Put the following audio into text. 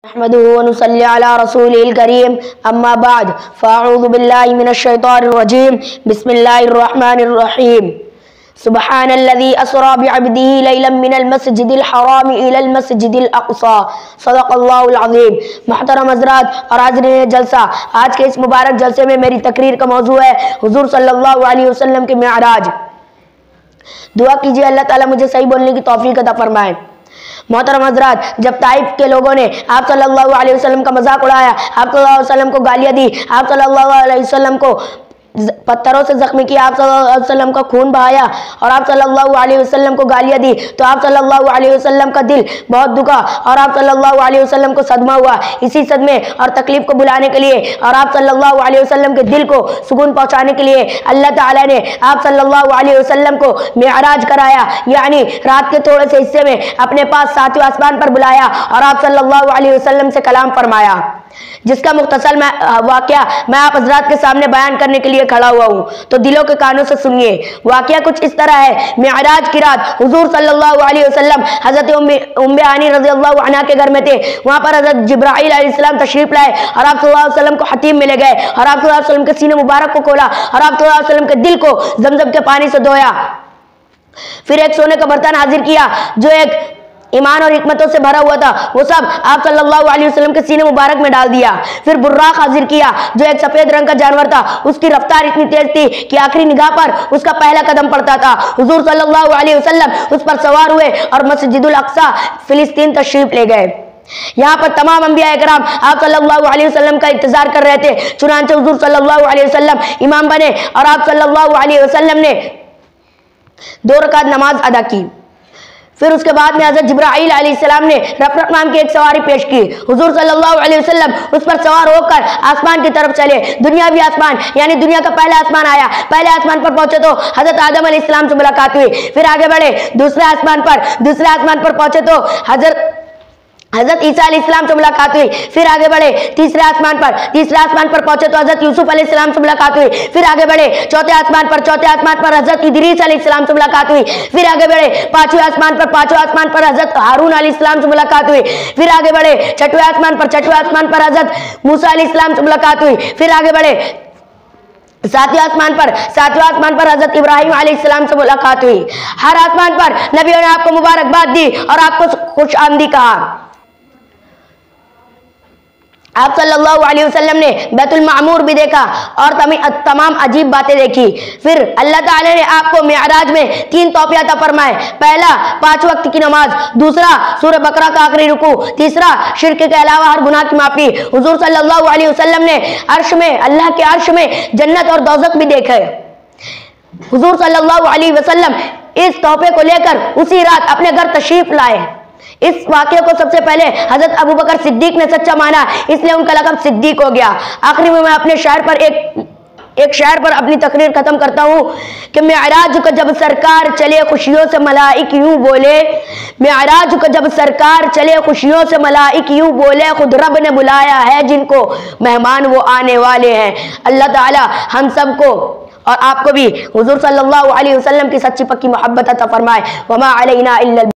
अहमदुहु व नुसल्ली अला रसूलिल करीम अम्मा बाद फ़अऊज़ु बिल्लाहि मिनश शैतानिर रजीम बिस्मिल्लाहिर रहमानिर रहीम सुब्हानल्लज़ी अस्रा बिअब्दिही लैलन मिनल मस्जिदिल हराम इलल मस्जिदिल अक़सा सदक़ल्लाहुल अज़ीम। मुहतरम हज़रात और हाज़रीन जलसा, आज के इस मुबारक जलसे में मेरी तकरीर का मौजू है हुज़ूर सल्लल्लाहु अलैहि वसल्लम के मिअराज। दुआ कीजिए अल्लाह ताला मुझे सही बोलने की तौफीक अता फरमाए। मोहतरम हज़रात, जब ताइफ के लोगों ने आप सल्लल्लाहु अलैहि वसल्लम का मजाक उड़ाया, आप सल्लल्लाहु अलैहि वसल्लम को गालियाँ दी, आप सल्लल्लाहु अलैहि वसल्लम को पत्थरों से जख्मी किया, आप सल्लल्लाहु अलैहि वसल्लम का खून बहाया और आप सल्लल्लाहु अलैहि वसल्लम को गालियाँ दी, तो आप सल्लल्लाहु अलैहि वसल्लम का दिल बहुत दुखा और आप सल्लल्लाहु अलैहि वसल्लम को सदमा हुआ। इसी सदमे और तकलीफ को बुलाने के लिए और आप सल्लल्लाहु अलैहि वसल्लम के दिल को सुकून पहुंचाने के लिए अल्लाह ताला ने आप सल्लल्लाहु अलैहि वसल्लम को मिअराज कराया, यानी रात के थोड़े से हिस्से में अपने पास सातवें आसमान पर बुलाया और आप सल्लल्लाहु अलैहि वसल्लम से कलाम फरमाया, जिसका मुख्तसर वाक़या मैं आप हज़रात के सामने बयान करने के लिए खड़ा हुआ हूँ। तो दिलों के कानों से सुनिए। वाक़या कुछ इस तरह है। मिअराज की रात हुज़ूर सल्लल्लाहु अलैहि वसल्लम हज़रत उम्मे हानी रज़ियल्लाहु अन्हा के घर में थे। वहाँ पर हज़रत जिब्राईल अलैहिस्सलाम तशरीफ़ लाए और आप सल्लल्लाहु अलैहि वसल्लम को हतीम मिले गए और आप सल्लल्लाहु अलैहि वसल्लम के सीने मुबारक को खोला और आप सल्लल्लाहु अलैहि वसल्लम के दिल को जमजम के पानी से धोया। फिर एक सोने का बर्तन हाजिर किया जो एक ईमान और हिकमतों से भरा हुआ था, वो सब आप सल्लल्लाहु अलैहि वसल्लम के सीने मुबारक में डाल दिया। फिर बुर्राक हाजिर किया जो एक सफेद रंग का जानवर था, उसकी रफ्तार इतनी तेज थी कि आखिरी निगाह पर उसका पहला कदम पड़ता था। हुजूर सल्लल्लाहु अलैहि वसल्लम उस पर सवार हुए और मस्जिदुल अक्सा फिलिस्तीन तशरीफ ले गए। यहाँ पर तमाम अंबिया इकराम आप सल्लल्लाहु अलैहि वसल्लम का इंतजार कर रहे थे। चुनांचे हुजूर सल्लल्लाहु अलैहि वसल्लम इमाम बने और आप सल्लल्लाहु अलैहि वसल्लम ने 2 रकात नमाज अदा की। फिर उसके बाद में हज़रत जिब्राईल अलैहिस्सलाम ने रफ़रक़ नाम की एक सवारी पेश की। हुजूर सल्लल्लाहु अलैहि वसल्लम उस पर सवार होकर आसमान की तरफ चले। दुनियावी आसमान यानी दुनिया का पहला आसमान आया। पहले आसमान पर पहुंचे तो हज़रत आदम अलैहिस्सलाम से मुलाकात हुई। फिर आगे बढ़े दूसरे आसमान पर पहुंचे तो हज़रत ईसा अलैहिस्सलाम से मुलाकात हुई। फिर आगे बढ़े तीसरे आसमान पर पहुंचे तो हज़रत यूसुफ अलैहिस्सलाम से मुलाकात हुई। फिर आगे बढ़े चौथे आसमान पर हज़रत इदरीस अलैहिस्सलाम से मुलाकात हुई। फिर आगे बढ़े पांचवें आसमान पर हज़रत हारून अलैहिस्सलाम से मुलाकात हुई। फिर आगे बढ़े छठवें आसमान पर हज़रत मूसा अलैहिस्सलाम से मुलाकात हुई। फिर आगे बढ़े सातवें आसमान पर हज़रत इब्राहीम अलैहिस्सलाम से मुलाकात हुई। हर आसमान पर नबियों ने आपको मुबारकबाद दी और आपको खुश आमदी कहा। आप सल्लल्लाहु अलैहि वसल्लम ने बैतुल मामूर भी देखा और तमाम अजीब बातें देखी। फिर अल्लाह ताला ने आपको मिअराज में 3 तोहफे अता फरमाए। पहला 5 वक्त की नमाज, दूसरा सूरह बकरा का आखिरी रुकू, तीसरा शिर्क के अलावा हर गुनाह की माफी। हुजूर सल्लल्लाहु अलैहि वसल्लम ने अर्श में अल्लाह के अर्श में जन्नत और दोज़ख भी देखे। हुजूर सल्लल्लाहु अलैहि वसल्लम इस तोहफे को लेकर उसी रात अपने घर तशरीफ लाए। इस वाक़े को सबसे पहले हज़रत अबू बकर सिद्दीक ने सच्चा माना, इसलिए उनका लक़ब सिद्दीक हो गया। आखिरी में मैं अपने शायर पर एक शायर पर अपनी तकरीर खत्म करता हूँ कि मिअराज को जब सरकार चले खुशियों से मलाइक यूं बोले, मिअराज को जब सरकार चले खुशियों से मलाइक यूं बोले, खुद रब ने बुलाया है जिनको मेहमान वो आने वाले हैं। अल्लाह ताला हम सबको और आपको भी हुजूर सल्लल्लाहु अलैहि वसल्लम की सच्ची पक्की मोहब्बत अता फरमाए। वमा अलैना इल्लल